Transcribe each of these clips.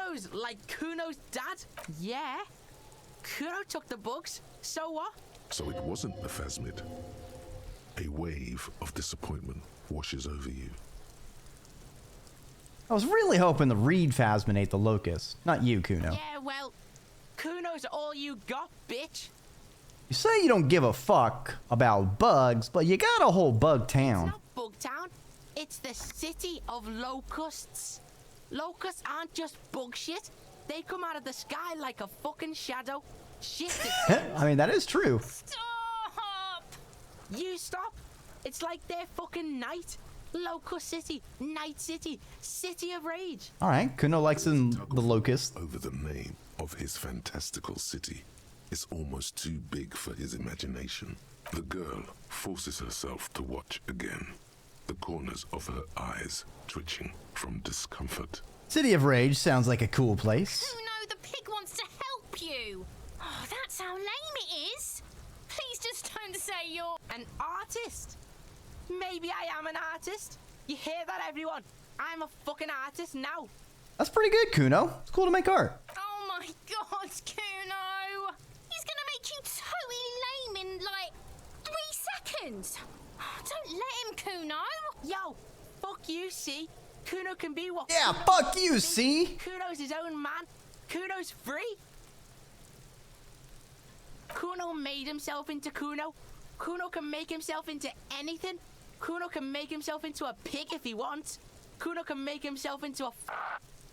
Kuno's like Kuno's dad? Yeah. Kuno took the bugs. So what? So it wasn't the phasmid. A wave of disappointment washes over you. I was really hoping the Reed phasmid ate the locust, not you, Kuno. Yeah, well, Kuno's all you got, bitch. You say you don't give a fuck about bugs, but you got a whole bug It's town. not Bugtown. It's the city of locusts. Locusts aren't just bug shit. They come out of the sky like a fucking shadow. Shit. I mean, that is true. Stop! You stop. It's like their fucking night. Locust City, Night City, City of Rage. All right, Kuno likes the locust. Over the name of his fantastical city is almost too big for his imagination. The girl forces herself to watch again, the corners of her eyes twitching from discomfort. City of Rage sounds like a cool place. Kuno, the pig wants to help you. Oh, that's how lame it is. Please just don't say you're An artist. Maybe I am an artist. You hear that, everyone? I'm a fucking artist now. That's pretty good, Kuno. It's cool to make art. Oh my god, Kuno! He's gonna make you totally lame in like 3 seconds. Oh, don't let him, Kuno. Yo, fuck you, see? Kuno can be what? Yeah, Kuno fuck wants you, to be. see? Kuno's his own man. Kuno's free. Kuno made himself into Kuno. Kuno can make himself into anything. Kuno can make himself into a pig if he wants. Kuno can make himself into a...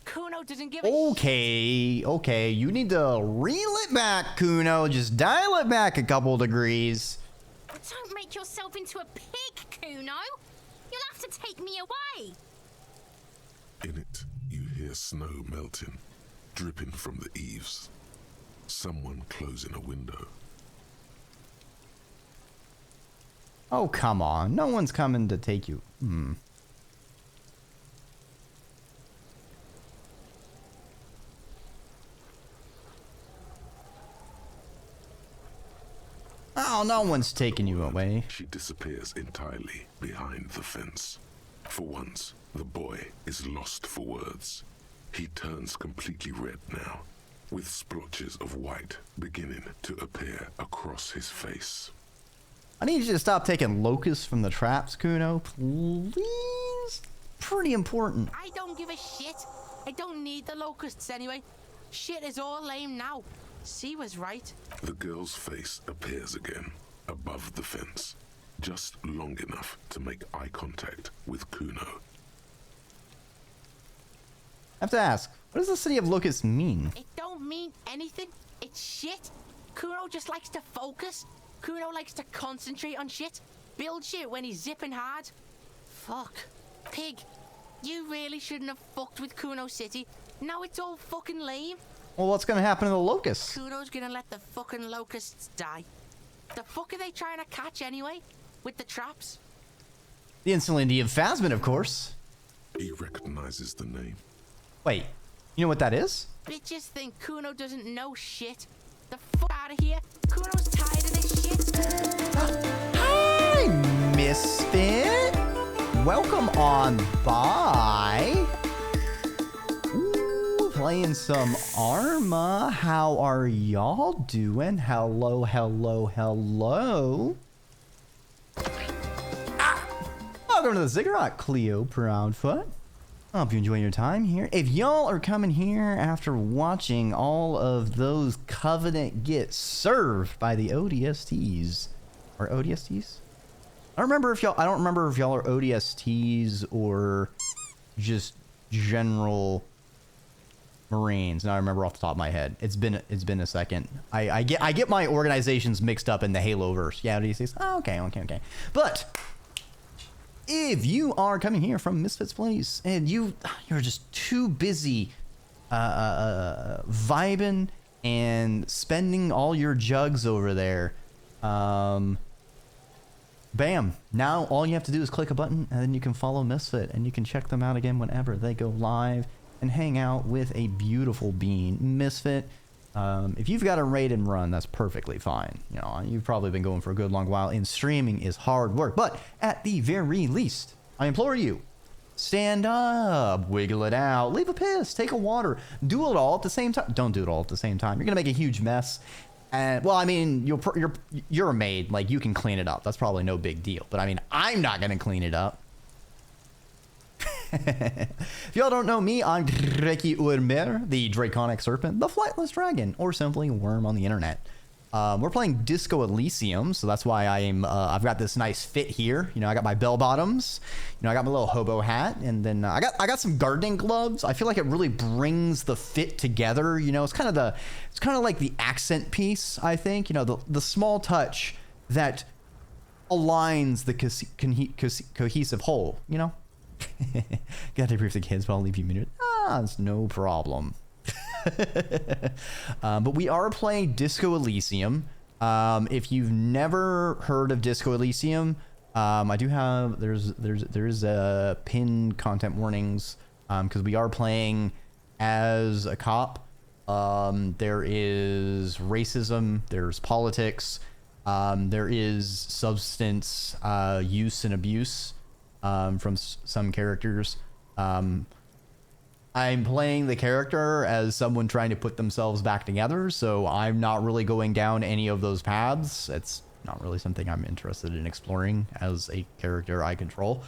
Kuno doesn't give a Okay, you need to reel it back, Kuno. Just dial it back a couple degrees. Don't make yourself into a pig, Kuno. You'll have to take me away. In it, you hear snow melting, dripping from the eaves. Someone closing a window. Oh, come on. No one's coming to take you. Oh, no one's taking you away. She disappears entirely behind the fence. For once, the boy is lost for words. He turns completely red now, with splotches of white beginning to appear across his face. I need you to stop taking locusts from the traps, Kuno. Please? Pretty important. I don't give a shit. I don't need the locusts anyway. Shit is all lame now. C was right. The girl's face appears again, above the fence, just long enough to make eye contact with Kuno. I have to ask, what does the city of locusts mean? It don't mean anything. It's shit. Kuno just likes to focus. Kuno likes to concentrate on shit. Build shit when he's zipping hard. Fuck. Pig, you really shouldn't have fucked with Kuno City. Now it's all fucking lame. Well, what's gonna happen to the locusts? Kuno's gonna let the fucking locusts die. The fuck are they trying to catch anyway? With the traps? The instantly phasmid, of course. He recognizes the name. Wait, you know what that is? Bitches think Kuno doesn't know shit. The fuck out of here. Kuno's tired of this shit. Hi, Misfit. Welcome on by. Ooh, playing some Arma. How are y'all doing? Hello, hello, hello. Welcome to the Ziggurat, Cleo Proudfoot. I hope you're enjoying your time here. If y'all are coming here after watching all of those Covenant get served by the ODSTs, or ODSTs? I don't remember if y'all are ODSTs or just general Marines. Now I remember off the top of my head. It's been a second. I get my organizations mixed up in the Haloverse. Yeah, ODSTs. Oh, okay. But if you are coming here from Misfits Place and you're just too busy vibing and spending all your jugs over there, bam, now all you have to do is click a button and then you can follow Misfit and you can check them out again whenever they go live and hang out with a beautiful being, Misfit. If you've got a raid and run, that's perfectly fine. You know, you've probably been going for a good long while, and streaming is hard work. But at the very least, I implore you, Stand up, wiggle it out, leave a piss, take a water, do it all at the same time. Don't do it all at the same time. You're gonna make a huge mess. And well, I mean, you're a maid, like you can clean it up. That's probably no big deal. But I mean, I'm not gonna clean it up. If y'all don't know me, I'm Dreki Urmer, the Draconic Serpent, the Flightless Dragon, or simply Worm on the internet. We're playing Disco Elysium, so that's why I've got this nice fit here. You know, I got my bell bottoms, you know, I got my little hobo hat, and then I got some gardening gloves. I feel like it really brings the fit together. You know, it's kind of like the accent piece, I think. You know, the small touch that aligns the cohesive whole, you know? Got to brief the kids, but I'll leave you muted. It's no problem. But we are playing Disco Elysium. If you've never heard of Disco Elysium, I do have there's pinned content warnings because we are playing as a cop. There is racism, there's politics, there is substance use and abuse from some characters. I'm playing the character as someone trying to put themselves back together, so I'm not really going down any of those paths. It's not really something I'm interested in exploring as a character I control.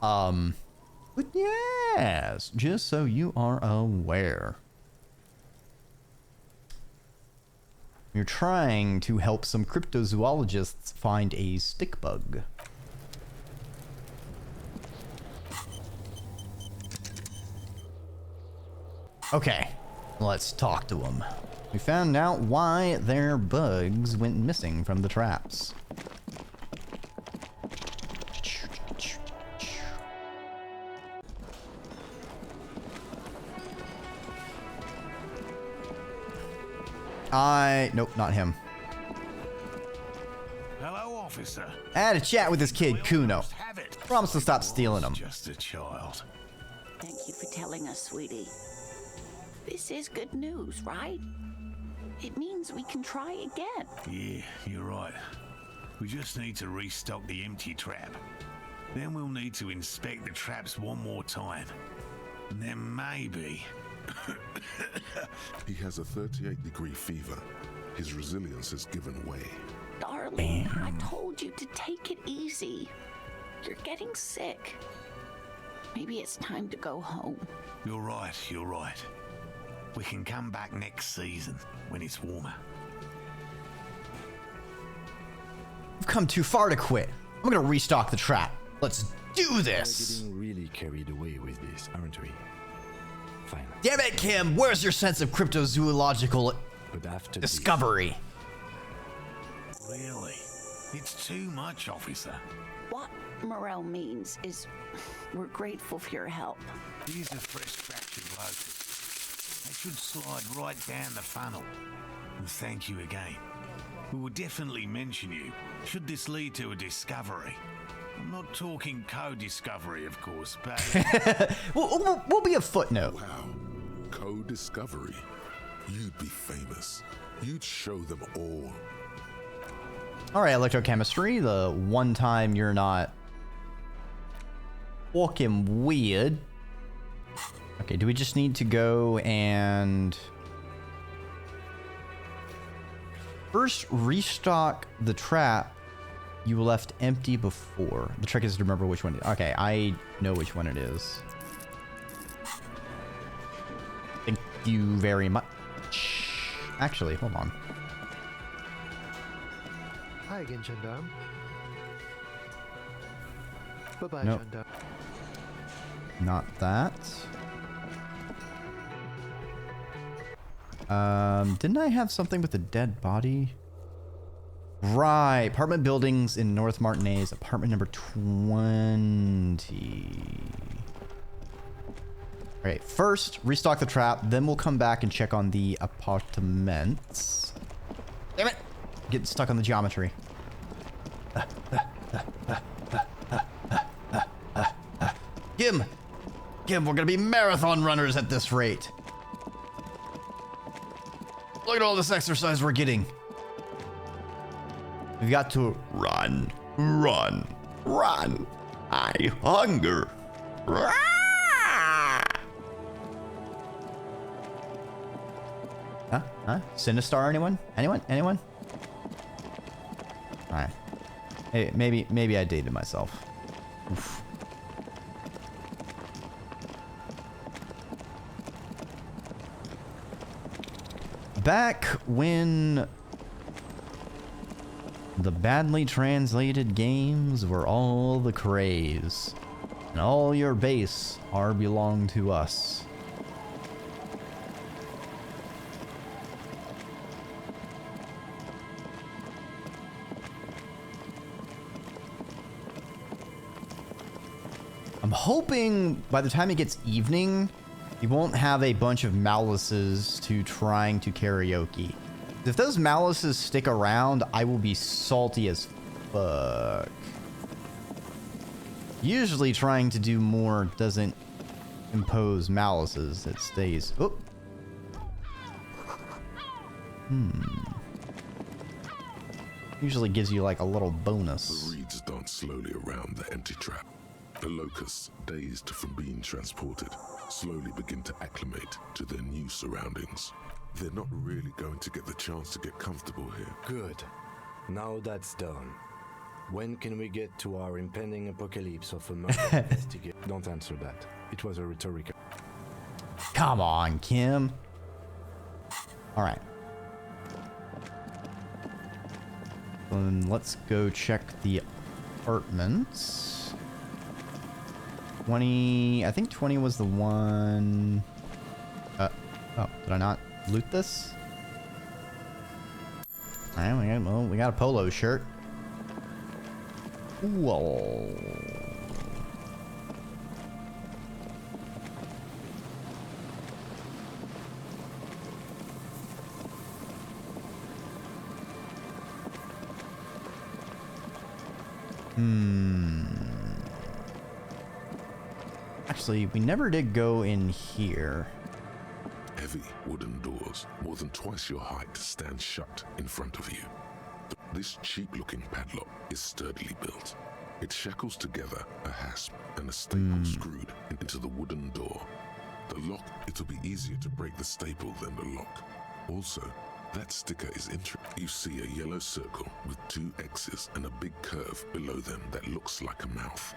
But yes, just so you are aware. You're trying to help some cryptozoologists find a stick bug. Okay, let's talk to them. We found out why their bugs went missing from the traps. Nope, not him. Hello, officer. I had a chat with this kid, Kuno. Promise to stop stealing them. Just a child. Thank you for telling us, sweetie. This is good news, right? It means we can try again. Yeah, you're right. We just need to restock the empty trap. Then we'll need to inspect the traps one more time. And then maybe... He has a 38-degree fever. His resilience has given way. Darling, I told you to take it easy. You're getting sick. Maybe it's time to go home. You're right, you're right. We can come back next season when it's warmer. We've come too far to quit. I'm gonna restock the trap. Let's do this. We're getting really carried away with this, aren't we? Fine. Damn it, Kim. Where's your sense of cryptozoological But after discovery? Really? It's too much, officer. What Morel means is we're grateful for your help. Here's a fresh batch of locusts. They should slide right down the funnel. And thank you again. We will definitely mention you, should this lead to a discovery. I'm not talking co-discovery, of course, but... we'll be a footnote. Wow. Co-discovery. You'd be famous. You'd show them all. All right, electrochemistry, the one time you're not fucking weird. Okay, do we just need to go and first restock the trap you left empty before? The trick is to remember which one. Okay, I know which one it is. Thank you very much. Actually, hold on. Hi again, Gendarme. Bye-bye, Nope. Gendarme. Not that. Didn't I have something with a dead body? Right, apartment buildings in North Martinez, apartment number 20. Okay, first restock the trap, then we'll come back and check on the apartments. Damn it! Getting stuck on the geometry. Kim, we're gonna be marathon runners at this rate. Look at all this exercise we're getting. We've got to run. I hunger. Huh? Huh? Sinistar, anyone? Anyone? Anyone? Alright. Hey, maybe I dated myself. Oof. Back when the badly translated games were all the craze, and all your base are belong to us. I'm hoping by the time it gets evening, you won't have a bunch of malices to trying to karaoke. If those malices stick around, I will be salty as fuck. Usually trying to do more doesn't impose malices. It stays... Oh. Usually gives you like a little bonus. The reeds dance slowly around the empty trap. The locusts, dazed from being transported, slowly begin to acclimate to their new surroundings. They're not really going to get the chance to get comfortable here. Good. Now that's done. When can we get to our impending apocalypse of a murder investigate? Don't answer that. It was a rhetorical. Come on, Kim. All right. Then let's go check the apartments. 20, I think 20 was the one. Oh, did I not loot this? All right, we got a polo shirt. Whoa. Actually, we never did go in here. Heavy wooden doors, more than twice your height, stand shut in front of you. This cheap-looking padlock is sturdily built. It shackles together a hasp and a staple screwed into the wooden door. The lock, it'll be easier to break the staple than the lock. Also, that sticker is interesting. You see a yellow circle with 2 X's and a big curve below them that looks like a mouth.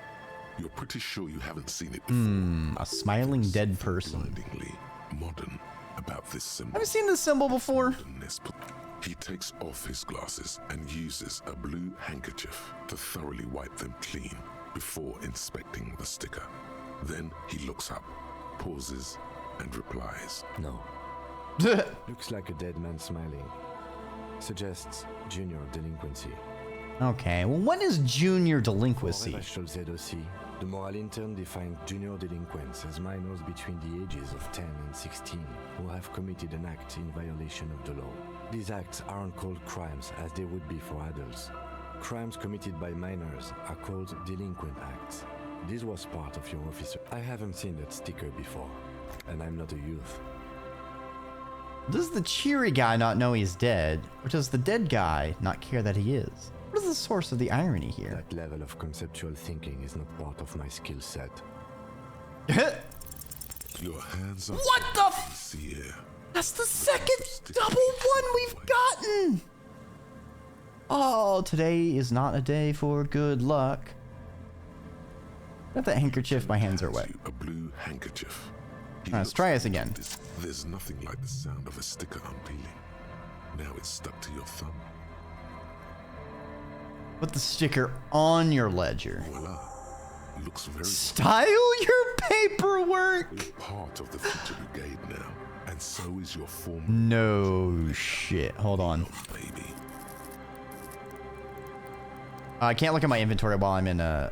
You're pretty sure you haven't seen it before. A smiling dead person. Blindingly modern about this symbol. Have you seen this symbol before? He takes off his glasses and uses a blue handkerchief to thoroughly wipe them clean before inspecting the sticker. Then he looks up, pauses, and replies. No. Looks like a dead man smiling. Suggests junior delinquency. Okay, well, what is junior delinquency? The moral intern defined junior delinquents as minors between the ages of 10 and 16 who have committed an act in violation of the law. These acts aren't called crimes as they would be for adults. Crimes committed by minors are called delinquent acts. This was part of your officer. I haven't seen that sticker before, and I'm not a youth. Does the cheery guy not know he's dead, or does the dead guy not care that he is? What is the source of the irony here? That level of conceptual thinking is not part of my skill set. Your hands are What the f- see here. That's the second double one we've gotten! Oh, today is not a day for good luck. Got that handkerchief, my hands are wet. A blue handkerchief. Let's try this again. There's nothing like the sound of a sticker unpeeling. Now it's stuck to your thumb. Put the sticker on your ledger. Voila. Looks very Style your paperwork! You're part of the future brigade now. And so is your former No shit. Hold on. baby. I can't look at my inventory while I'm in a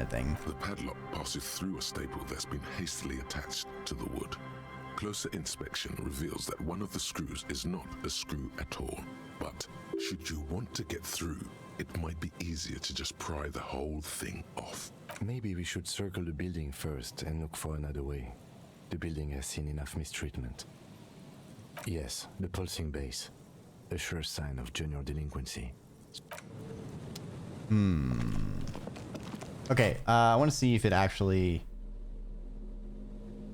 thing. The padlock passes through a staple that's been hastily attached to the wood. Closer inspection reveals that one of the screws is not a screw at all. But should you want to get through, it might be easier to just pry the whole thing off. Maybe we should circle the building first and look for another way. The building has seen enough mistreatment. Yes, the pulsing base. A sure sign of junior delinquency. Okay, I want to see if it actually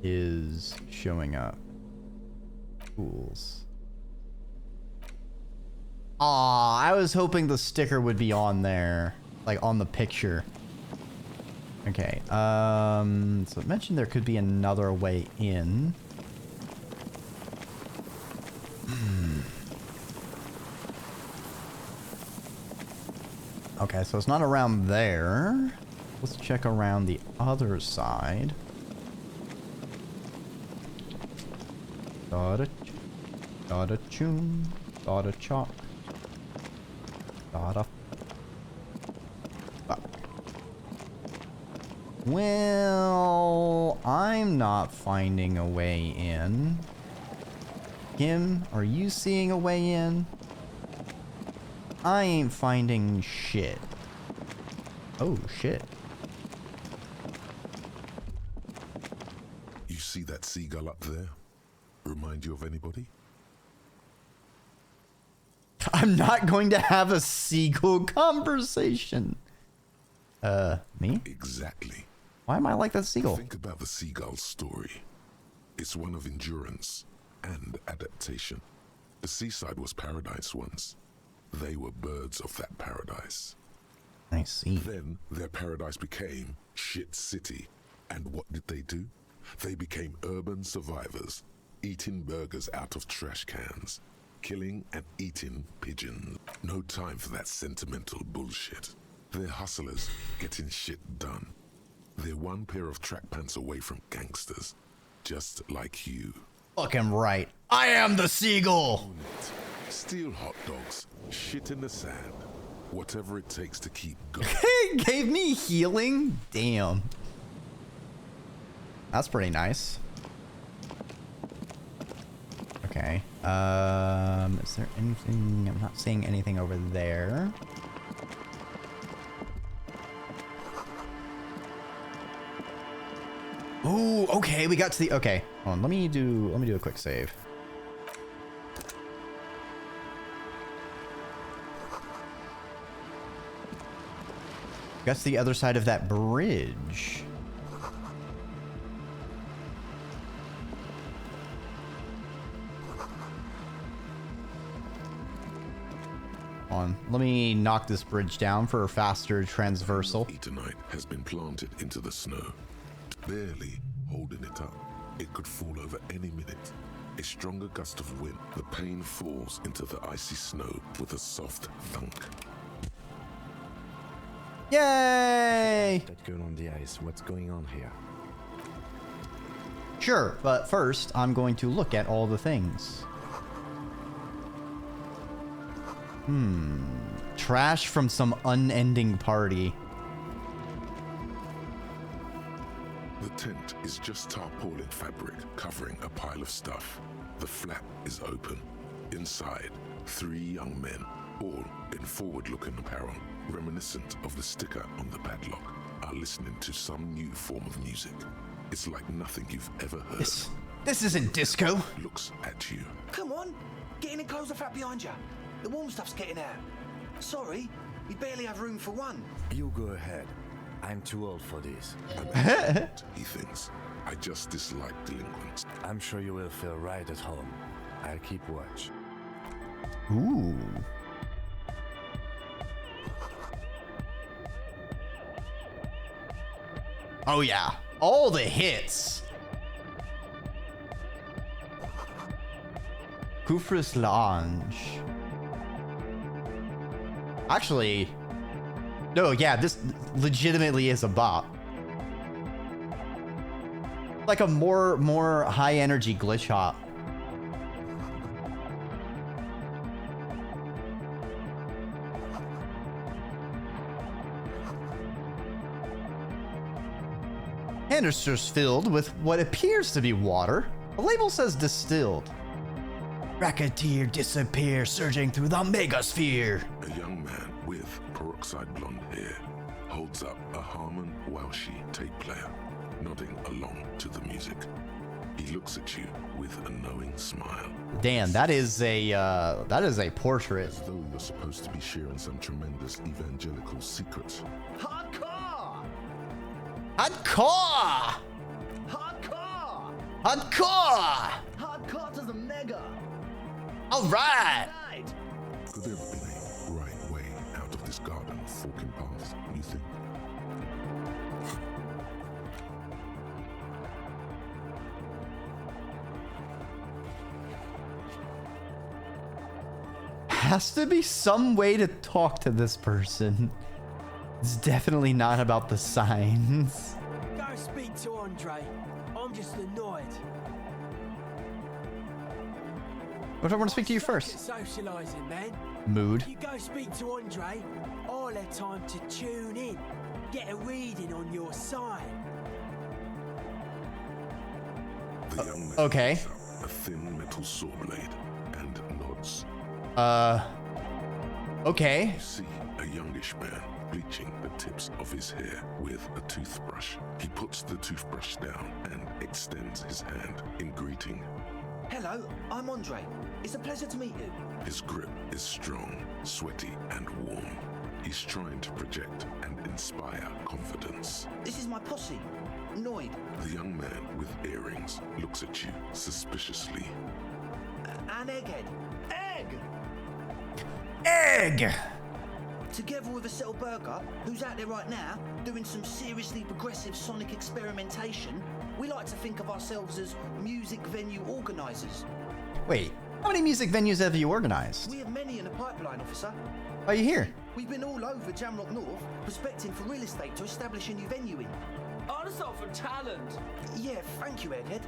is showing up. Tools. Aw, I was hoping the sticker would be on there, like on the picture. Okay, so it mentioned there could be another way in. Okay, so it's not around there. Let's check around the other side. Da-da tune, da-da chalk, da-da. Well, I'm not finding a way in. Kim, are you seeing a way in? I ain't finding shit. Oh, shit. You see that seagull up there? Remind you of anybody? I'm not going to have a seagull conversation. Me? Exactly. Why am I like that seagull? Think about the seagull's story. It's one of endurance and adaptation. The seaside was paradise once. They were birds of that paradise. I see. Then their paradise became shit city. And what did they do? They became urban survivors, eating burgers out of trash cans, killing and eating pigeons. No time for that sentimental bullshit. They're hustlers, getting shit done. They're one pair of track pants away from gangsters, just like you. Fucking right. I am the seagull! Steal hot dogs, shit in the sand, whatever it takes to keep going. It gave me healing? Damn. That's pretty nice. Okay. Is there anything? I'm not seeing anything over there. Ooh, okay, we got to the, okay. Hold on, let me do a quick save. Got to the other side of that bridge. On. Let me knock this bridge down for a faster transversal. Eternite has been planted into the snow, barely holding it up. It could fall over any minute. A stronger gust of wind, the pane falls into the icy snow with a soft thunk. Yay! That girl on the ice, what's going on here? Sure, but first I'm going to look at all the things. Trash from some unending party. The tent is just tarpaulin fabric covering a pile of stuff. The flap is open. Inside, 3 young men, all in forward-looking apparel, reminiscent of the sticker on the padlock, are listening to some new form of music. It's like nothing you've ever heard. This isn't disco. Looks at you. Come on, get in and close the flap behind you. The warm stuff's getting out. Sorry, we barely have room for one. You go ahead. I'm too old for this. He thinks. I just dislike delinquents. I'm sure you will feel right at home. I'll keep watch. Ooh. Oh yeah, all the hits. Kufris Lounge. Actually, no, yeah, this legitimately is a bop. Like a more high energy glitch hop. Canisters filled with what appears to be water. The label says distilled. Racketeer disappear, surging through the megasphere. A young man with peroxide blonde hair holds up a Harman Welshi tape player, nodding along to the music. He looks at you with a knowing smile. Dan, that is a portrait. As though you're supposed to be sharing some tremendous evangelical secret. Hardcore! Hardcore! Hardcore! Hardcore! Hardcore to the mega. All right. Could there have been a right way out of this garden of forking paths, you think? Has to be some way to talk to this person. It's definitely not about the signs. Go speak to Andre. I'm just annoyed. But I want to speak to you first. Socializing, man. Mood. You go speak to Andre. I'll have time to tune in. Get a reading on your sign. The young man okay. picks up a thin metal saw blade and nods. Okay. You see a youngish man bleaching the tips of his hair with a toothbrush. He puts the toothbrush down and extends his hand in greeting. Hello, I'm Andre. It's a pleasure to meet you. His grip is strong, sweaty, and warm. He's trying to project and inspire confidence. This is my posse, Noid. The young man with earrings looks at you suspiciously. And Egghead. Egg! Together with a Settle Burger, who's out there right now, doing some seriously progressive sonic experimentation, we like to think of ourselves as music venue organisers. Wait, how many music venues have you organized? We have many in the pipeline, officer. Are you here? We've been all over Jamrock North, prospecting for real estate to establish a new venue in. Oh, that's all for talent. Yeah, thank you, Egghead.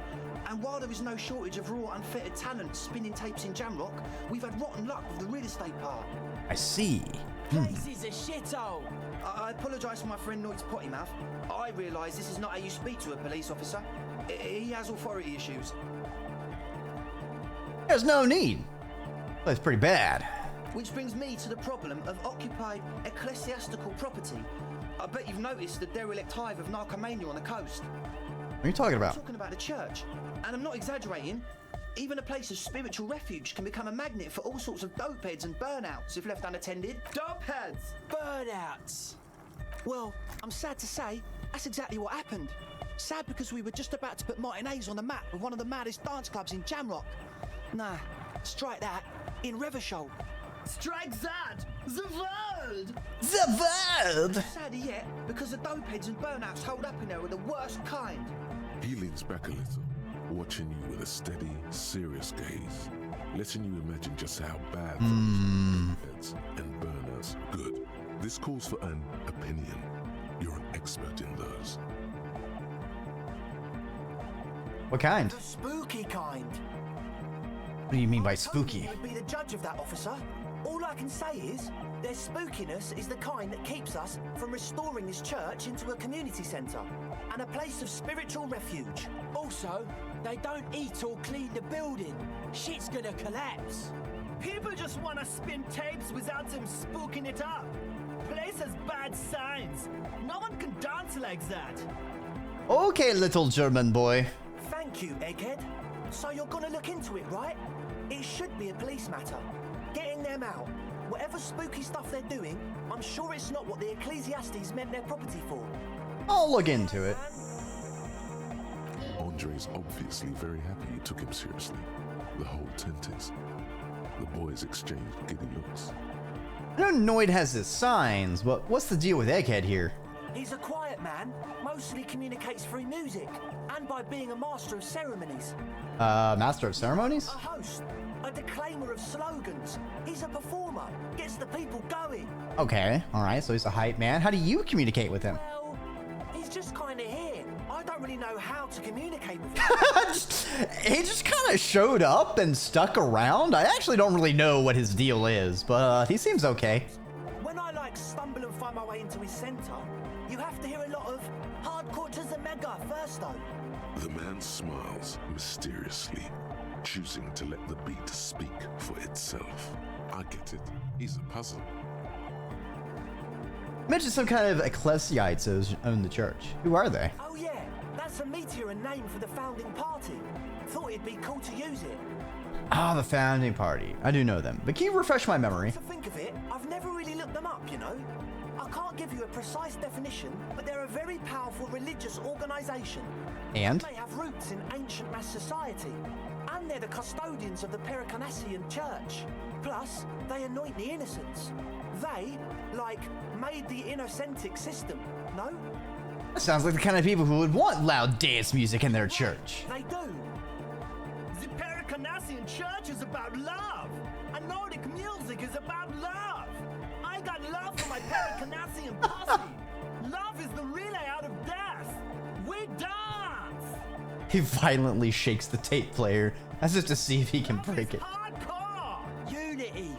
And while there is no shortage of raw, unfettered talent spinning tapes in Jamrock, we've had rotten luck with the real estate part. I see. Place is a shithole. I apologise for my friend Noid's potty mouth. I realise this is not how you speak to a police officer. He has authority issues. There's no need. That's pretty bad. Which brings me to the problem of occupied ecclesiastical property. I bet you've noticed the derelict hive of narcomania on the coast. What are you talking about? I'm talking about the church. And I'm not exaggerating. Even a place of spiritual refuge can become a magnet for all sorts of dopeheads and burnouts if left unattended. Dopeheads! Burnouts! Well, I'm sad to say, that's exactly what happened. Sad because we were just about to put matinees on the map with one of the maddest dance clubs in Jamrock. Nah, strike that, in Revachol. Strike that! The world! The world! Sadder yet, because the dopeheads and burnouts hold up in there are the worst kind. He leans back a little, watching you with a steady, serious gaze, letting you imagine just how bad dopeheads and burnouts are good. This calls for an opinion. You're an expert in those. What kind? The spooky kind. What do you mean by spooky? I'd be the judge of that, officer. All I can say is, their spookiness is the kind that keeps us from restoring this church into a community centre and a place of spiritual refuge. Also, they don't eat or clean the building. Shit's gonna collapse. People just want to spin tapes without them spooking it up. Place has bad signs. No one can dance like that. Okay, little German boy. Thank you, Egghead. So you're gonna look into it, right? It should be a police matter. Getting them out. Whatever spooky stuff they're doing, I'm sure it's not what the Ecclesiastes meant their property for. I'll look into it. Andre's obviously very happy you took him seriously. The whole tent is. The boys exchanged giddy looks. I know Noid has his signs, but what's the deal with Egghead here? He's a quiet man, mostly communicates through music, and by being a master of ceremonies. Master of ceremonies? A host, a declaimer of slogans. He's a performer, gets the people going. Okay, alright, so he's a hype man. How do you communicate with him? Well, he's just kind of here. I don't really know how to communicate with him. He just kind of showed up and stuck around. I actually don't really know what his deal is, but he seems okay. When I stumble and find my way into his centre, you have to hear a lot of hardcore to the mega first though. The man smiles mysteriously, choosing to let the beat speak for itself. I get it. He's a puzzle. You mentioned some kind of ecclesiates own the church. Who are they? Oh yeah, that's a meteor and name for the founding party. Thought it'd be cool to use it. Ah, the founding party. I do know them, but can you refresh my memory? To think of it, I've never really looked them up, you know. I can't give you a precise definition, but they're a very powerful religious organisation. And? They have roots in ancient Macedonia. society. And they're the custodians of the Pericarnassian church. Plus, they anoint the innocents. They, like, made the innocentic system, no? That sounds like the kind of people who would want loud dance music in their church. They do. The Pericarnassian church is about love. And Nordic music is about love. I got love for my Pericarnassian posse. Love is the relay out of death. We dance. He violently shakes the tape player as if to see if he can break it. Hardcore. Unity.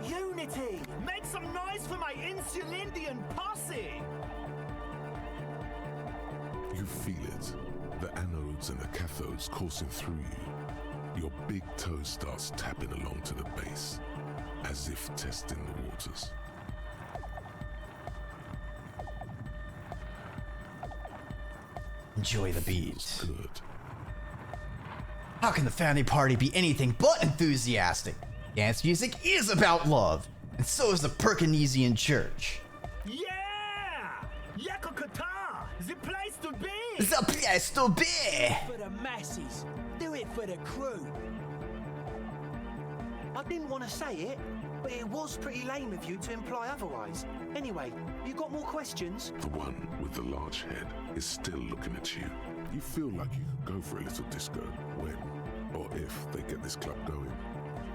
Unity. Make some noise for my Insulindian posse. You feel it. The anodes and the cathodes coursing through you. Your big toe starts tapping along to the base, as if testing the waters. Enjoy the beat. Good. How can the family party be anything but enthusiastic? Dance music is about love, and so is the Perkinesian church. Yeah! Yakokata! The place to be! The place to be! For the masses. Do it for the crew. I didn't want to say it, but it was pretty lame of you to imply otherwise. Anyway, you got more questions? The one with the large head is still looking at you. You feel like you could go for a little disco when, or if, they get this club going.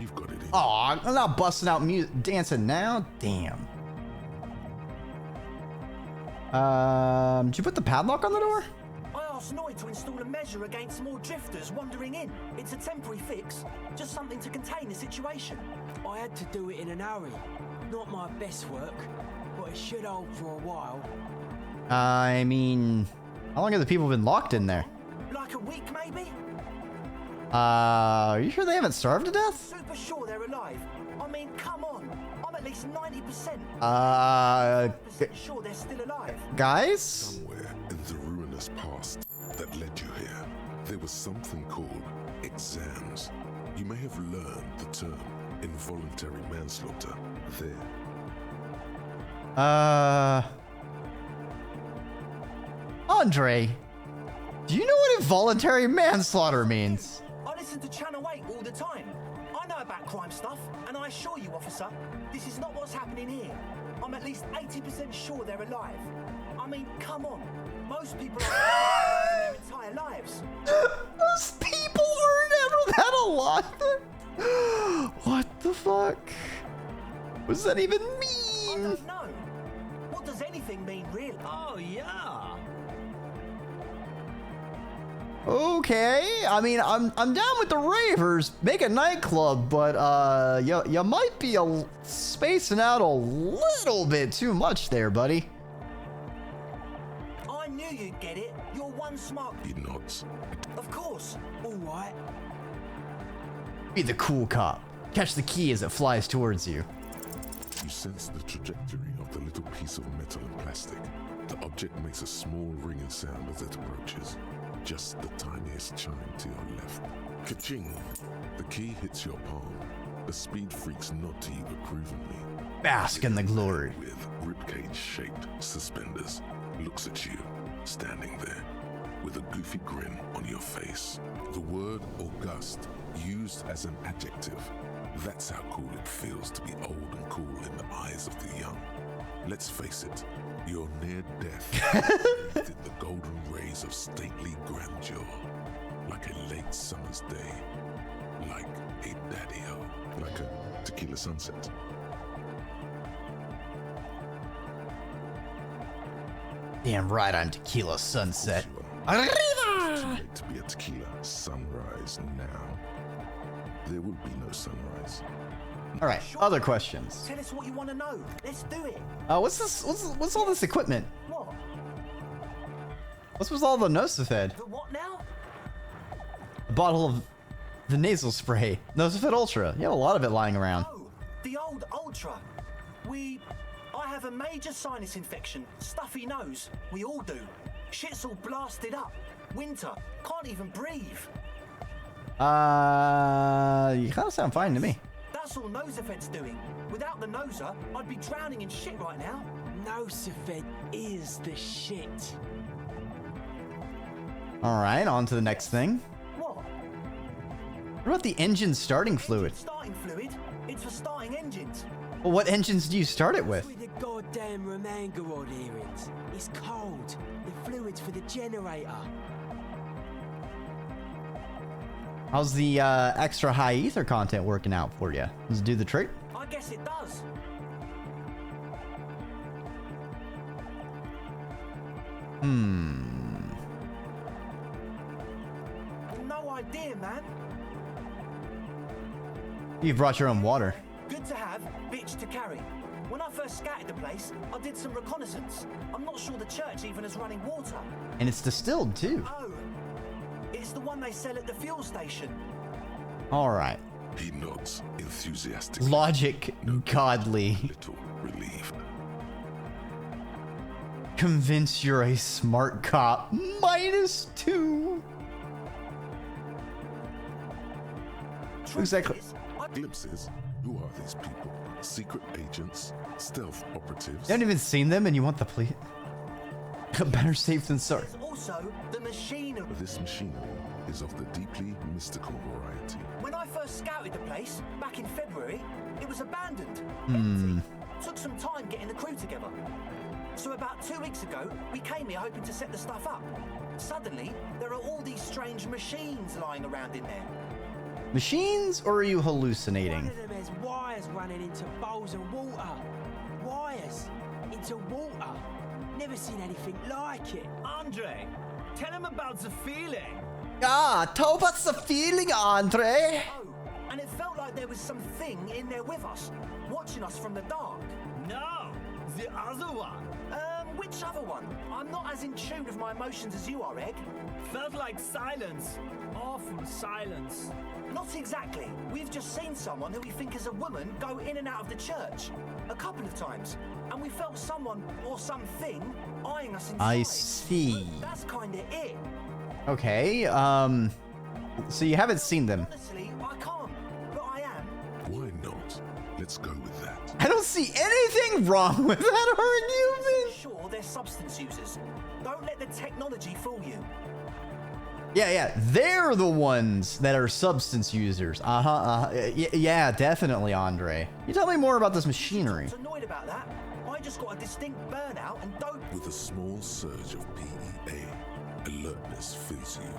You've got it in. Aw, I'm not busting out dancing now? Damn. Did you put the padlock on the door? I asked Noy to install a measure against more drifters wandering in. It's a temporary fix, just something to contain the situation. I had to do it in an hurry. Not my best work, but it should hold for a while. I mean, how long have the people been locked in there? Like a week, maybe? Are you sure they haven't starved to death? Super sure they're alive. I mean, come on. I'm at least 90%. 90% sure they're still alive. Guys? Somewhere in the ruinous past that led you here, there was something called exams. You may have learned the term involuntary manslaughter there. Andre, do you know what involuntary manslaughter means? I listen to Channel 8 all the time. I know about crime stuff, and I assure you, officer, this is not what's happening here. I'm at least 80% sure they're alive. I mean, come on. Most people are alive their entire lives. Most people are never that alive. What the fuck? What does that even I mean? don't know. What does anything mean, really? Oh, yeah. Okay, I mean, I'm down with the ravers. Make a nightclub, but you might be spacing out a little bit too much there, buddy. I knew you'd get it. You're one smart. He nods. Of course. All right. Be the cool cop. Catch the key as it flies towards you. You sense the trajectory of the little piece of metal and plastic. The object makes a small ringing sound as it approaches. Just the tiniest chime to your left. Ka-ching! The key hits your palm. The speed freaks nod to you approvingly. Bask in the glory. With ribcage-shaped suspenders, looks at you, standing there, with a goofy grin on your face. The word august, used as an adjective. That's how cool it feels to be old and cool in the eyes of the young. Let's face it, you're near death. Breathed in the golden rays of stately grandeur, like a late summer's day, like a daddy-o, like a tequila sunset. Damn right, I'm tequila sunset. It's too late to be a tequila sunrise now. There will be no sunrise. All right, other questions. Tell us what you want to know. Let's do it. What's this? What's all this equipment? What? What's with all the Nosifed? The what now? A bottle of the nasal spray, Nosifed Ultra. You have a lot of it lying around. Oh, the old Ultra. I have a major sinus infection, stuffy nose. We all do. Shit's all blasted up. Winter. Can't even breathe. You kind of sound fine to me. That's all Nosifed's doing. Without the Noser, I'd be drowning in shit right now. Nosifed is the shit. All right, on to the next thing. What? What about the engine starting fluid? Starting fluid? It's for starting engines. Well, what engines do you start it with? With the goddamn Romangarod earrings. It's cold. The fluid's for the generator. How's the extra high ether content working out for you? Does it do the trick? I guess it does. No idea, man. You've brought your own water. Good to have, bitch to carry. When I first scouted the place, I did some reconnaissance. I'm not sure the church even has running water. And it's distilled too. Oh, it's the one they sell at the fuel station. All right. He nods enthusiastically. Logic godly. Little relieved. Convince you're a smart cop. -2. Exactly. Glimpses. Who are these people? Secret agents? Stealth operatives? You haven't even seen them and you want the police? Better safe than sorry. There's also the machinery. This machinery is of the deeply mystical variety. When I first scouted the place, back in February, it was abandoned. Empty. Took some time getting the crew together. So about 2 weeks ago, we came here hoping to set the stuff up. Suddenly, there are all these strange machines lying around in there. Machines, or are you hallucinating? One of them has wires running into bowls of water. Wires into water. Never seen anything like it. Andre, tell him about the feeling. Ah, tell what's the feeling, Andre? Oh, and it felt like there was something in there with us, watching us from the dark. No, the other one. Which other one? I'm not as in tune with my emotions as you are, Egg. Felt like silence. Awful silence. Not exactly. We've just seen someone who we think is a woman go in and out of the church a couple of times, and we felt someone or something eyeing us inside. I see. That's kind of it. Okay, so you haven't seen them. Honestly, I can't, but I am. Why not? Let's go with that. I don't see anything wrong with that argument. Sure, they're substance users. Don't let the technology fool you. Yeah, they're the ones that are substance users. Yeah, definitely, Andre. You tell me more about this machinery. I was annoyed about that. I just got a distinct burnout and don't. With a small surge of PEA, alertness fills you,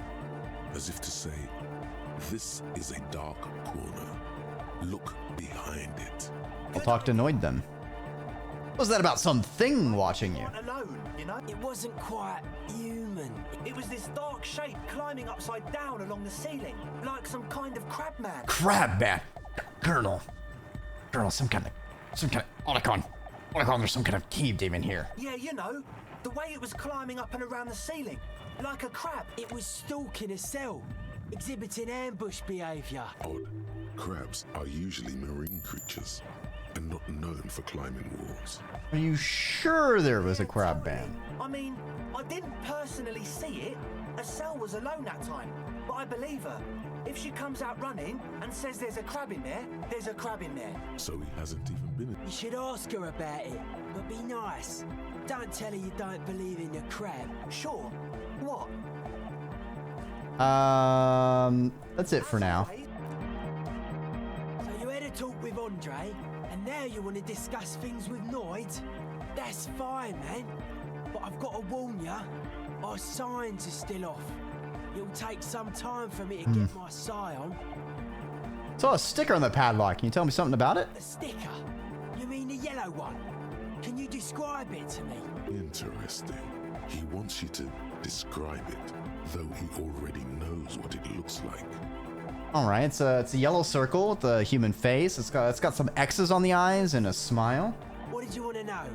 as if to say, this is a dark corner. Look behind it. I'll talk to Noid then. Was that about something watching you? Alone, you know? It wasn't quite human. It was this dark shape climbing upside down along the ceiling, like some kind of crab man. Crab man. Colonel, some kind of Otacon. There's some kind of cave demon here. Yeah, you know, the way it was climbing up and around the ceiling, like a crab. It was stalking a cell, exhibiting ambush behavior. Odd. Crabs are usually marine creatures and not known for climbing walls. Are you sure there was a crab man? I mean, I didn't personally see it. Estelle was alone that time, but I believe her. If she comes out running and says there's a crab in there, there's a crab in there. So he hasn't even been in. You should ask her about it, but be nice. Don't tell her you don't believe in the crab. Sure. What? That's it for now. So you had a talk with Andre, and now you want to discuss things with Noid? That's fine, man. But I've got to warn ya, our signs are still off. It'll take some time for me to get my sign on. Saw a sticker on the padlock. Can you tell me something about it? A sticker? You mean the yellow one? Can you describe it to me? Interesting. He wants you to describe it, though he already knows what it looks like. All right, it's a yellow circle with a human face. It's got some X's on the eyes and a smile. What did you want to know?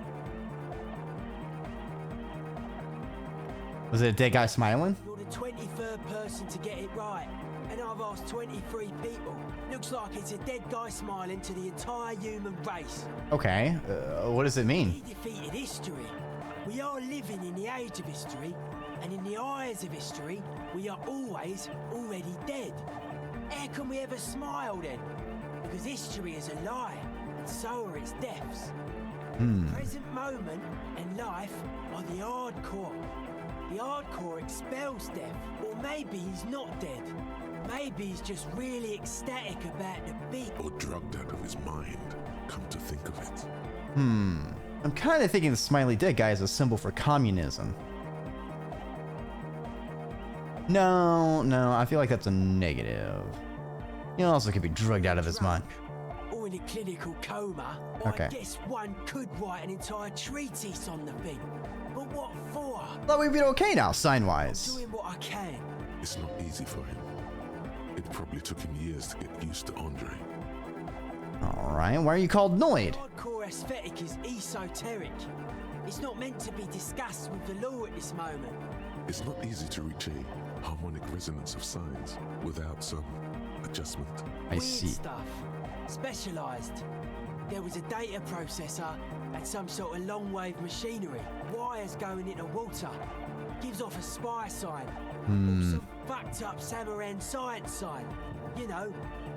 Was it a dead guy smiling? You're the 23rd person to get it right, and I've asked 23 people. Looks like it's a dead guy smiling to the entire human race. Okay, what does it mean? He defeated history. We are living in the age of history, and in the eyes of history, we are always already dead. How can we ever smile then? Because history is a lie, and so are its deaths. The present moment and life are the hardcore. The hardcore expels death, or maybe he's not dead. Maybe he's just really ecstatic about the beat. Or drugged out of his mind, come to think of it. I'm kind of thinking the smiley dick guy is a symbol for communism. No, I feel like that's a negative. He also could be drugged out of his mind. Or in a clinical coma. Okay. I guess one could write an entire treatise on the thing. But what for? Thought we'd be okay now, sign-wise. Doing what I can. It's not easy for him. It probably took him years to get used to Andre. Alright, why are you called Noid? Hardcore aesthetic is esoteric. It's not meant to be discussed with the law at this moment. It's not easy to reach a harmonic resonance of signs without some adjustment. I Weird see. stuff. Specialised. There was a data processor and some sort of long-wave machinery. Wires going into water. Gives off a spy sign. Some fucked up Samaran science sign. You know,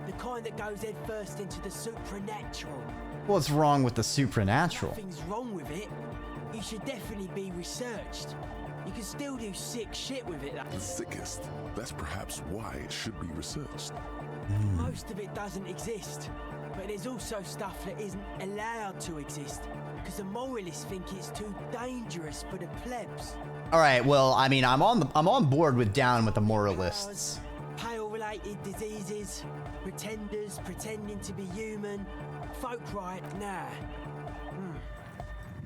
the kind that goes head first into the supernatural. What's wrong with the supernatural? Nothing's wrong with it. You should definitely be researched. You can still do sick shit with it. The sickest. That's perhaps why it should be researched. Most of it doesn't exist. But there's also stuff that isn't allowed to exist. Because the moralists think it's too dangerous for the plebs. Alright, well, I mean, I'm on board with down with the moralists. Pale-related diseases, pretenders pretending to be human. Folk right, nah.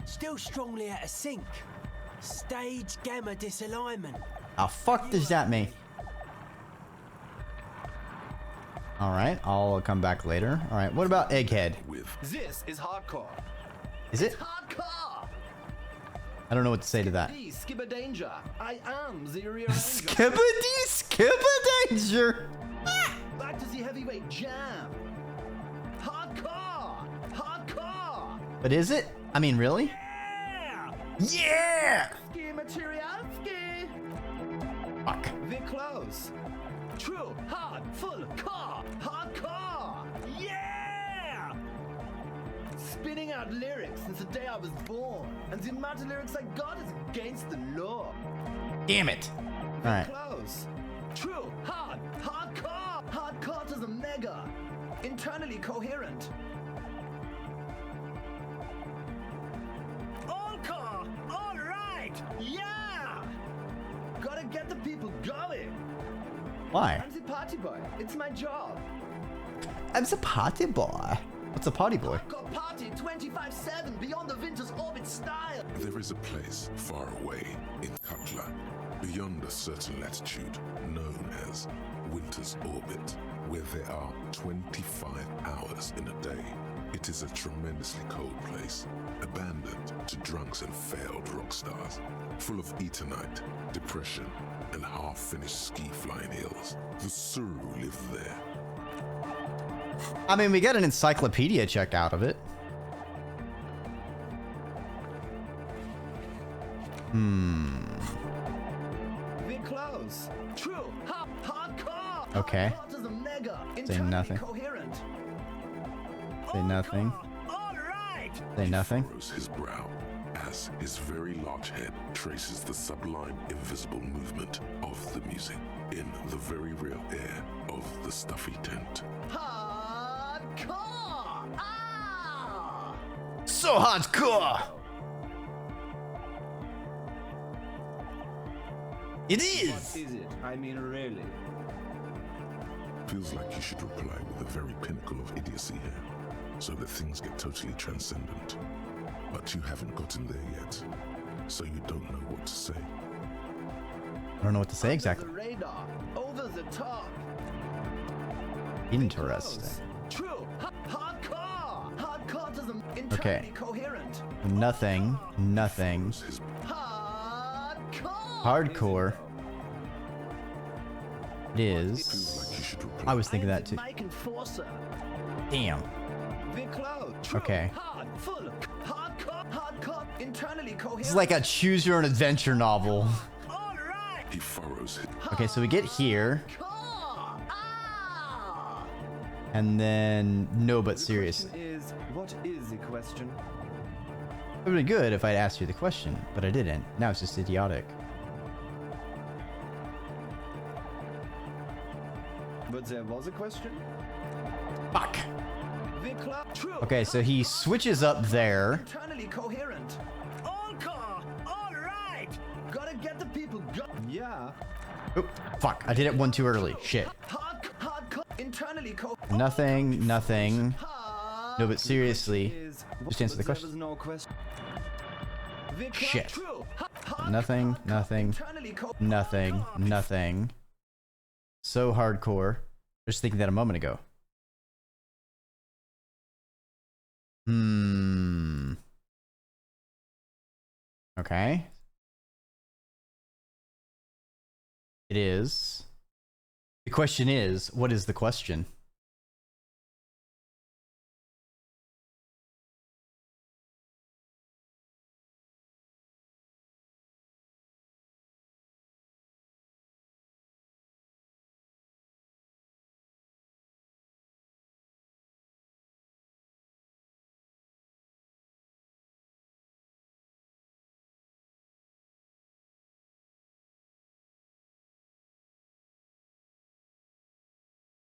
Still strongly out of sync. Stage gamma disalignment. How fuck does that mean? Alright, I'll come back later. Alright, what about Egghead? This is hardcore. Is it? Hardcore! I don't know what to say to that. Skipper danger. I am the rearranger. Skipper danger! Back to the heavyweight jam. Hardcore! Hardcore! But is it? I mean, really? Yeah! Yeah! Ski materialski. Fuck. We're close. True, hard, full, car, hardcore. Yeah! Spinning out lyrics since the day I was born, and the amount of lyrics I got is against the law. Damn it. Alright. Close. True, hard, hardcore. Hardcore to the mega. Internally coherent. All car, all right. Yeah! Gotta get the people going. Why? I'm the party boy. It's my job. I'm the party boy. What's a party boy? Got party 25/7 beyond the winter's orbit style. There is a place far away in Cutler, beyond a certain latitude, known as Winter's Orbit, where there are 25 hours in a day. It is a tremendously cold place, abandoned to drunks and failed rock stars, full of eternite, depression, and half-finished ski-flying hills. The Suru live there. I mean, we got an encyclopedia check out of it. We're close. True. Hardcore. Okay. Hardcore to the mega. Say Internally nothing. coherent. Say nothing. All right. Say nothing. Furrows his brow as his very large head traces the sublime, invisible movement of the music in the very real air of the stuffy tent. Hardcore. Ah! So hardcore! It is! What is it? I mean, really. Feels like you should reply with the very pinnacle of idiocy here, so that things get totally transcendent. But you haven't gotten there yet, so you don't know what to say. I don't know what to say exactly. Under the radar. Over the top. Interesting. True. Hardcore. Hardcore to the internally Okay. coherent. Nothing. Nothing. Hardcore. Hardcore. It is. Feels like you should reply. I was thinking that too. Mike Enforcer. Damn. We're close. True. Okay. Hard. Full. Hardcore. Hardcore. Internally coherent. This is like a choose your own adventure novel. All right. He furrows his Okay, so we get here, Ah! and then no, but seriously. What is the question? It would be good if I'd asked you the question, but I didn't. Now it's just idiotic. But there was a question? Fuck. Okay, so he switches up there. Internally coherent. All car, all right. Gotta get the people go. Yeah. Oop, fuck, I did it one too early. Shit. Internally Nothing, nothing. No, but seriously, just answer the question. No question. Shit. Nothing, nothing, nothing, nothing. So hardcore. Just thinking that a moment ago. Okay. It is. The question is, what is the question?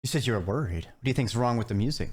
You said you were worried. What do you think's wrong with the music?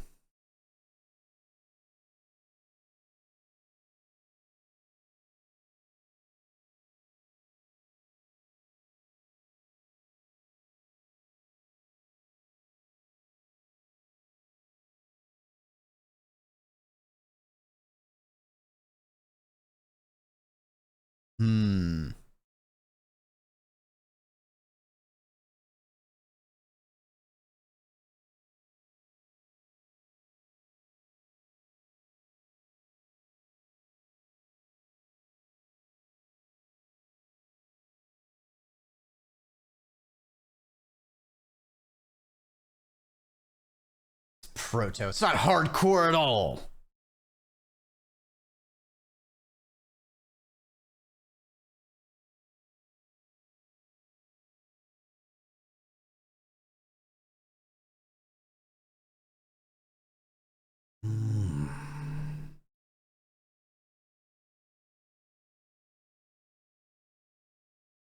Proto. It's not hardcore at all.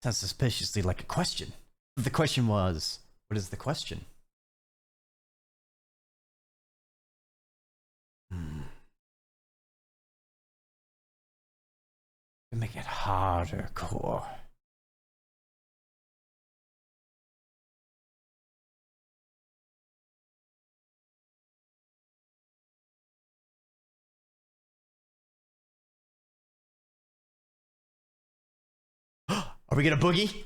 Sounds suspiciously like a question. The question was, what is the question? Make it harder core. Are we gonna boogie?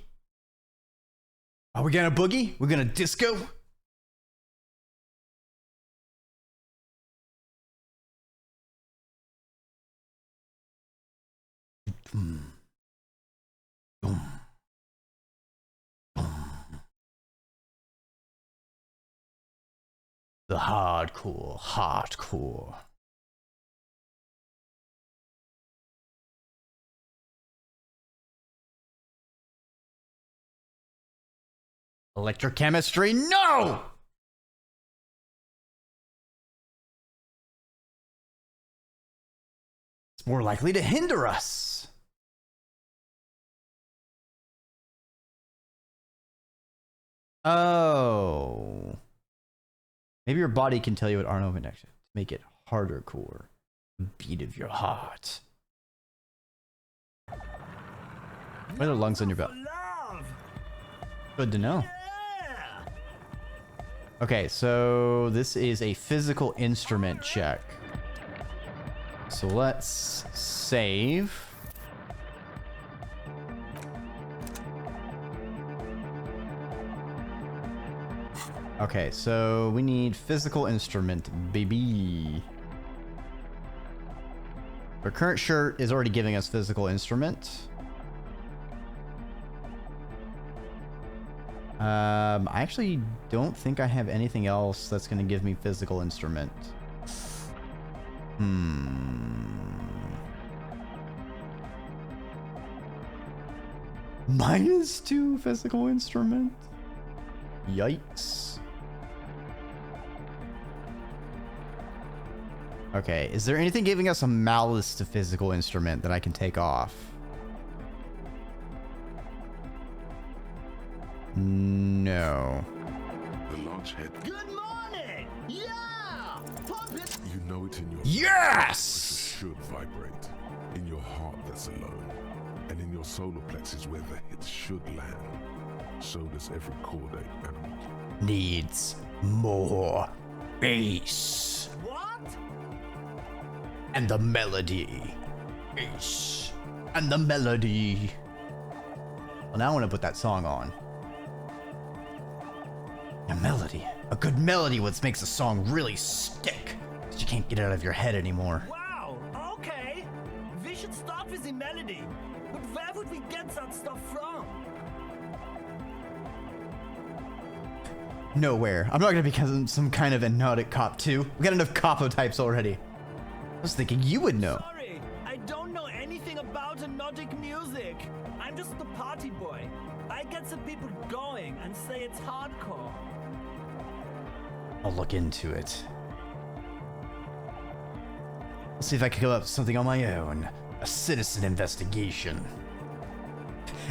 Are we gonna boogie? We're gonna disco? The hardcore. Electrochemistry, no! It's more likely to hinder us. Oh. Maybe your body can tell you what Arno connection to make it harder core. The beat of your heart. What are the lungs on your belt? Good to know. Okay, so this is a physical instrument check. So let's save. Okay, so we need physical instrument, baby. Our current shirt is already giving us physical instrument. I actually don't think I have anything else that's going to give me physical instrument. -2 physical instrument? Yikes. Okay, is there anything giving us a malice to physical instrument that I can take off? No. The large head. Good morning! Yeah! Pop it! You know it in your Yes! should vibrate. In your heart that's alone. And in your solar plexus where the hits should land. So does every chordate animal. Needs more bass. What? And the melody. Bass. And the melody. Well, now I want to put that song on. A melody. A good melody what makes a song really stick. Because you can't get it out of your head anymore. Wow, okay. We should start with the melody. But where would we get that stuff from? Nowhere. I'm not going to become some kind of hypnotic cop too. We got enough capo types already. I was thinking you would know. Sorry, I don't know anything about hypnotic music. I'm just the party boy. I get the people going and say it's hardcore. I'll look into it. Let's see if I can come up with something on my own. A citizen investigation.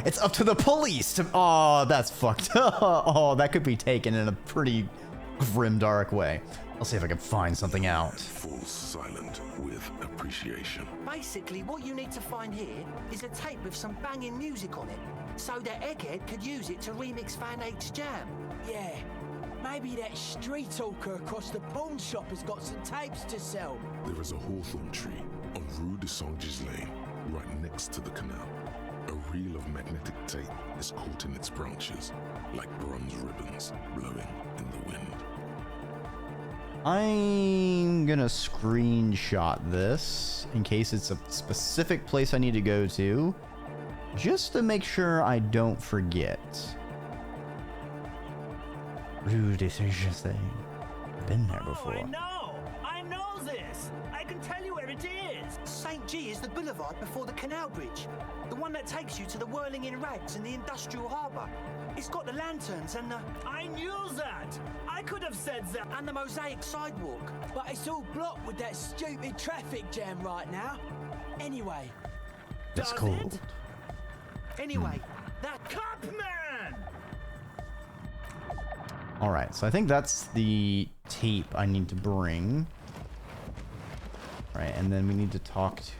It's up to the police to... Oh, that's fucked. Oh, that could be taken in a pretty grim, dark way. I'll see if I can find something out. Falls silent with appreciation. Basically, what you need to find here is a tape with some banging music on it, so that Egghead could use it to remix Van Eyck's jam. Yeah, maybe that street talker across the pawn shop has got some tapes to sell. There is a hawthorn tree on Rue de Saint-Gislain, right next to the canal. A reel of magnetic tape is caught in its branches, like bronze ribbons blowing in the wind. I'm gonna screenshot this in case it's a specific place I need to go to, just to make sure I don't forget. Rue de Saint-Gislain. I've been there before. I know this. I can tell you where it is. St. G is the boulevard before the canal bridge. The one that takes you to the whirling in rags and the industrial harbour. It's got the lanterns and the... I knew that. I could have said that. And the mosaic sidewalk. But it's all blocked with that stupid traffic jam right now. Anyway. It's cold. Anyway, that... Cop man! Alright, so I think that's the tape I need to bring. Alright, and then we need to talk to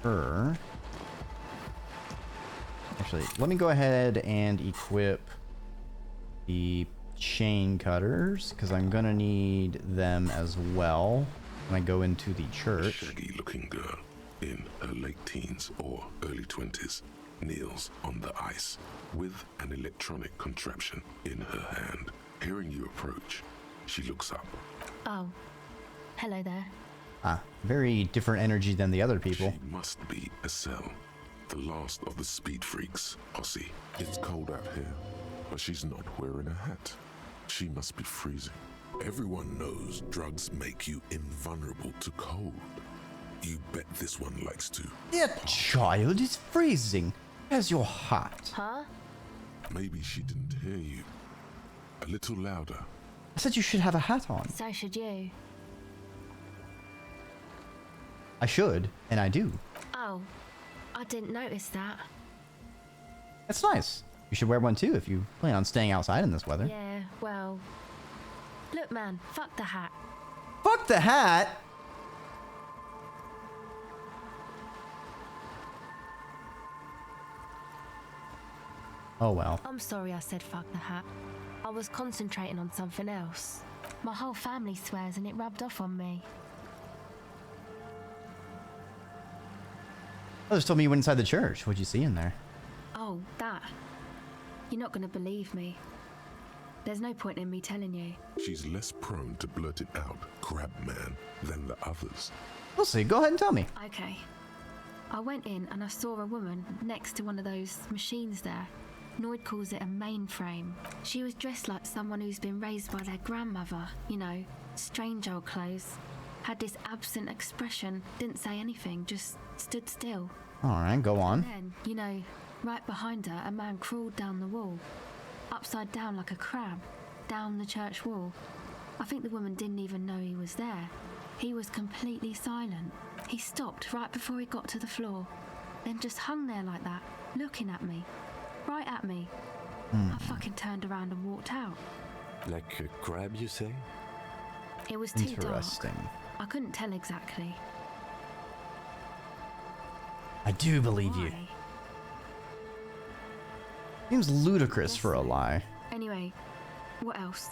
her. Actually, let me go ahead and equip the chain cutters, because I'm gonna need them as well when I go into the church. A shaggy-looking girl in her late teens or early 20s kneels on the ice with an electronic contraption in her hand. Hearing you approach, she looks up. Oh, hello there. Ah, very different energy than the other people. She must be Estelle, the last of the speed freaks posse. It's cold out here, but she's not wearing a hat. She must be freezing. Everyone knows drugs make you invulnerable to cold. You bet this one likes to. That child is freezing. Where's your hat? Huh? Maybe she didn't hear you. A little louder. I said you should have a hat on. So should you. I should, and I do. Oh, I didn't notice that. That's nice. You should wear one too if you plan on staying outside in this weather. Yeah, well... Look, man, fuck the hat. Fuck the hat? Oh well. I'm sorry I said fuck the hat. I was concentrating on something else. My whole family swears and it rubbed off on me. Others told me you went inside the church. What'd you see in there? Oh, that. You're not gonna believe me. There's no point in me telling you. She's less prone to blurt it out, crab man, than the others. We'll see. Go ahead and tell me. Okay. I went in and I saw a woman next to one of those machines there. Noid calls it a mainframe. She was dressed like someone who's been raised by their grandmother. You know, strange old clothes. Had this absent expression, didn't say anything, just stood still. Alright, go on. Then, you know, right behind her, a man crawled down the wall. Upside down like a crab, down the church wall. I think the woman didn't even know he was there. He was completely silent. He stopped right before he got to the floor, then just hung there like that, looking at me. Right at me. I fucking turned around and walked out. Like a crab, you say? It was too dark. Interesting. I couldn't tell exactly. I do believe you. Why? Seems ludicrous for a lie. Anyway, what else?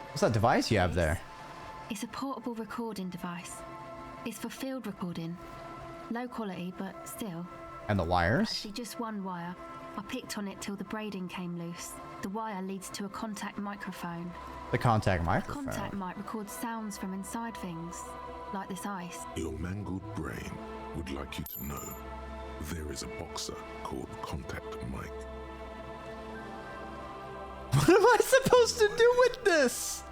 What's that device you have there? It's a portable recording device. It's for field recording. Low quality, but still. And the wires? Actually, just one wire. I picked on it till the braiding came loose. The wire leads to a contact microphone. The contact The microphone. contact mic records sounds from inside things, like this ice. Your mangled brain would like you to know there is a boxer called Contact Mike. What am I supposed to do with this?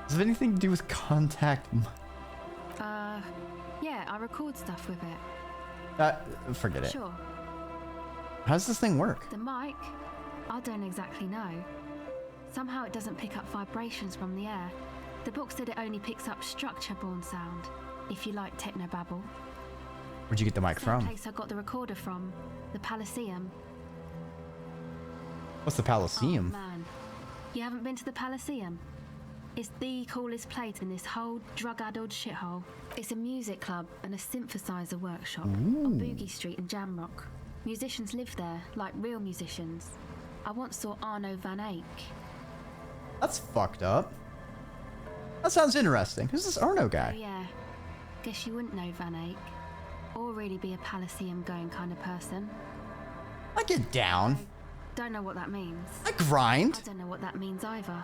Does it have anything to do with contact? Yeah, I record stuff with it. Forget it. Sure. How does this thing work? The mic? I don't exactly know. Somehow it doesn't pick up vibrations from the air. The book said it only picks up structure-borne sound, if you like technobabble. Where'd you get the mic Same from? place I got the recorder from, the Elysium. What's the Palaceum? Oh man, you haven't been to the Elysium? It's the coolest place in this whole drug-addled shithole. It's a music club and a synthesizer workshop on Boogie Street in Jamrock. Musicians live there, like real musicians. I once saw Arno van Eyck. That's fucked up. That sounds interesting. Who's this Arno Oh guy? yeah, guess you wouldn't know Van Eyck. Or really be a Palaceum-going kind of person. I get down. Don't know what that means. I grind. I don't know what that means either.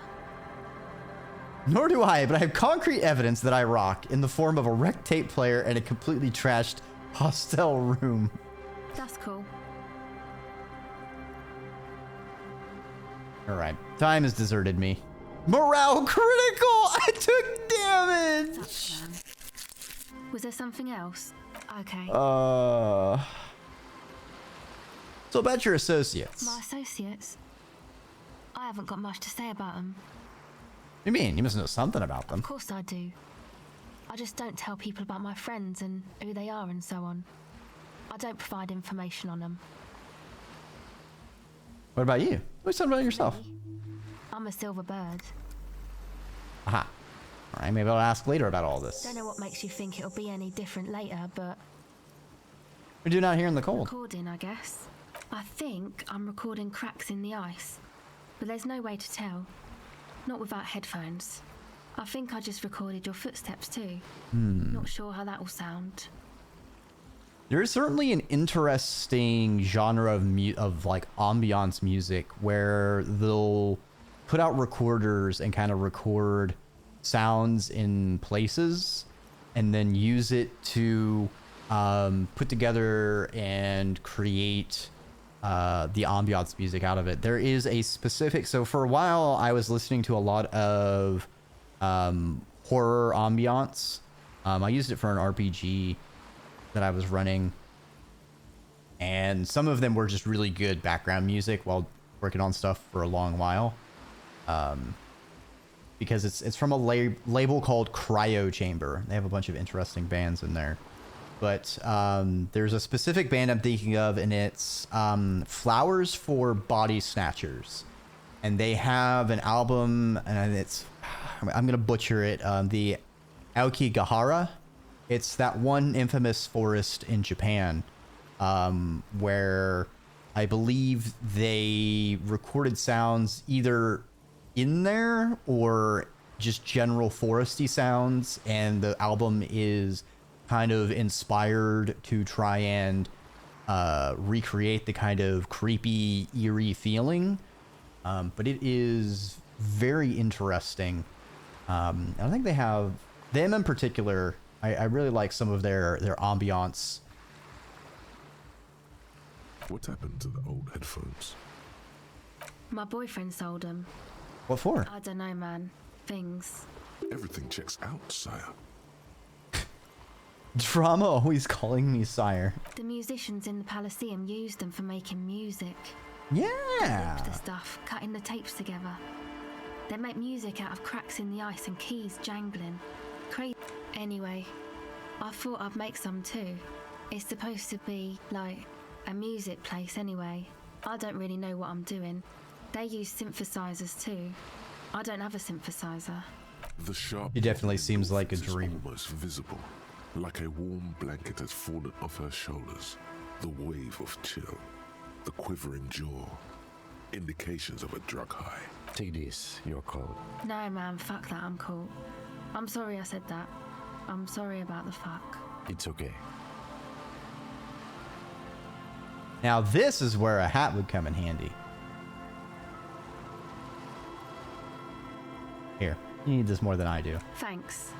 Nor do I, but I have concrete evidence that I rock in the form of a wrecked tape player and a completely trashed hostel room. That's cool. Alright, time has deserted me. Morale critical! I took damage! Sucks, man. Was there something else? Okay. So about your associates. My associates? I haven't got much to say about them. What do you mean? You must know something about them. Of course I do. I just don't tell people about my friends and who they are and so on. I don't provide information on them. What about you? What's something about yourself? I'm a silver bird. Aha. Alright, maybe I'll ask later about all this. Don't know what makes you think it'll be any different later, but... We're doing out here in the cold. Recording, I guess. I think I'm recording cracks in the ice, but there's no way to tell. Not without headphones. I think I just recorded your footsteps too. Not sure how that will sound. There is certainly an interesting genre of like ambiance music where they'll put out recorders and kind of record sounds in places and then use it to put together and create the ambiance music out of it. There is a specific, so for a while I was listening to a lot of horror ambiance. I used it for an RPG that I was running, and some of them were just really good background music while working on stuff for a long while, because it's from a label called Cryo Chamber. They have a bunch of interesting bands in there, but there's a specific band I'm thinking of, and it's Flowers for Body Snatchers, and they have an album, and it's, I'm gonna butcher it, the Aokigahara. It's that one infamous forest in Japan, where I believe they recorded sounds either in there or just general foresty sounds, and the album is kind of inspired to try and recreate the kind of creepy, eerie feeling. But it is very interesting. I think they have them in particular. I really like some of their ambiance. What happened to the old headphones? My boyfriend sold them. What for? I don't know, man. Things. Everything checks out, sire. Drama always calling me sire. The musicians in the Palaceum used them for making music. Yeah. Ripped the stuff, cutting the tapes together. They make music out of cracks in the ice and keys jangling. Crazy. Anyway, I thought I'd make some too. It's supposed to be like a music place anyway. I don't really know what I'm doing. They use synthesizers too. I don't have a synthesizer. The sharp It definitely seems is like a dream. almost visible, like a warm blanket has fallen off her shoulders. The wave of chill, the quivering jaw, indications of a drug high. Take this, you're cold. No, man, fuck that, I'm cool. I'm sorry I said that. I'm sorry about the fuck. It's okay. Now this is where a hat would come in handy. Here, you need this more than I do. Thanks.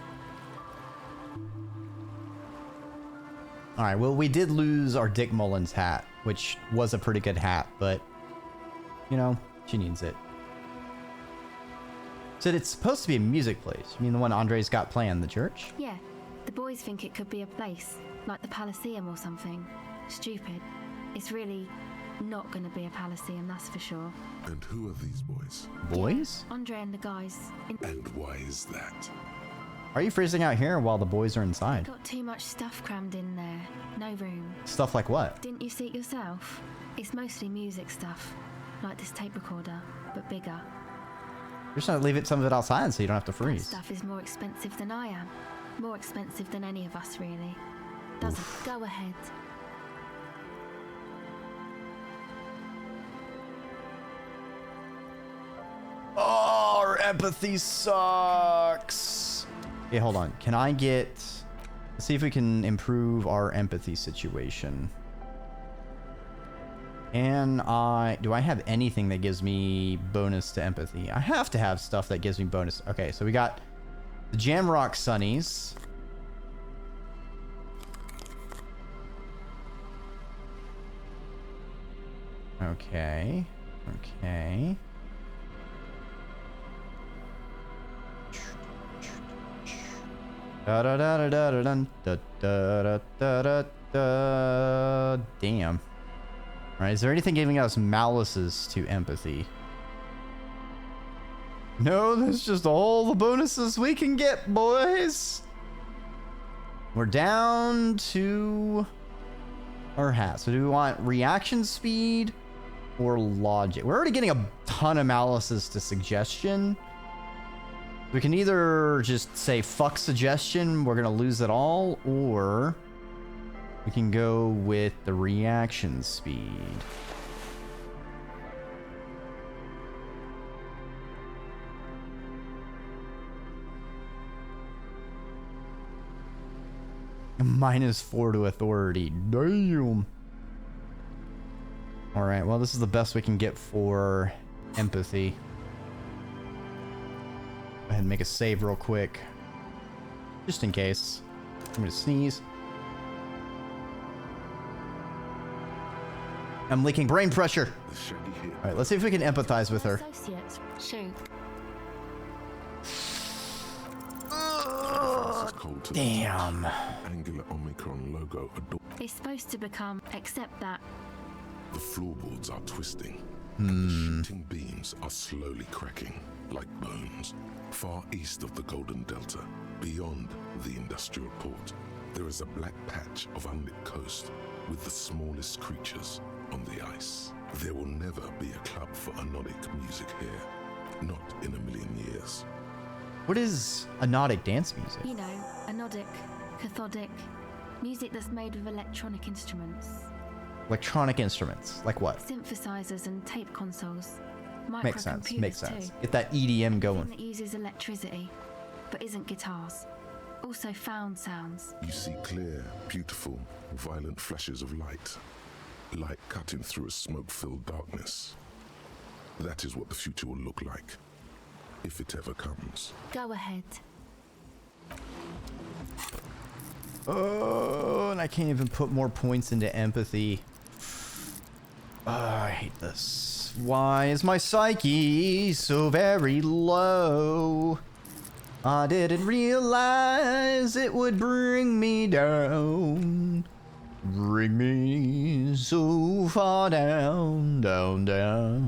All right, well, we did lose our Dick Mullins hat, which was a pretty good hat, but, you know, she needs it. So it's supposed to be a music place. You mean the one Andre's got planned, the church? Yeah, the boys think it could be a place, like the Elysium or something. Stupid. It's really not going to be a Elysium, that's for sure. And who are these boys? Boys? Andre and the guys. And why is that? Are you freezing out here while the boys are inside? Got too much stuff crammed in there. No room. Stuff like what? Didn't you see it yourself? It's mostly music stuff, like this tape recorder, but bigger. You're just gonna leave some of it outside so you don't have to That freeze. stuff is more expensive than I am. More expensive than any of us, really. Doesn't go ahead. Oh, our empathy sucks. Okay, hold on. Can I get... Let's see if we can improve our empathy situation. Do I have anything that gives me bonus to empathy? I have to have stuff that gives me bonus. Okay, so we got the Jamrock Sunnies. Okay. Okay. Da da da da da da da da da da da. Damn. Alright, is there anything giving us malices to empathy? No, that's just all the bonuses we can get, boys. We're down to our hat. So do we want reaction speed or logic? We're already getting a ton of malices to suggestion. We can either just say fuck suggestion, we're gonna lose it all, or we can go with the reaction speed. -4 to authority. Damn. Alright, well, this is the best we can get for empathy. Go ahead and make a save real quick. Just in case. I'm gonna sneeze. I'm leaking brain pressure. Alright, let's see if we can empathize with her. Associates. Shoot. Damn. Angular Omicron logo adorned. It's supposed to become, except that. The floorboards are twisting. And the shooting beams are slowly cracking, like bones. Far east of the Golden Delta, beyond the industrial port, there is a black patch of unlit coast with the smallest creatures on the ice. There will never be a club for anodic music here. Not in a million years. What is anodic dance music? You know, anodic, cathodic, music that's made with electronic instruments. Electronic instruments. Like what? Synthesizers and tape consoles. Makes sense. Makes sense. Too. Get that EDM going. That uses electricity, but isn't guitars. Also found sounds. You see clear, beautiful, violent flashes of light. Light cutting through a smoke-filled darkness. That is what the future will look like. If it ever comes. Go ahead. Oh, and I can't even put more points into empathy. Oh, I hate this. Why is my psyche so very low? I didn't realize it would bring me down. Bring me so far down, down, down.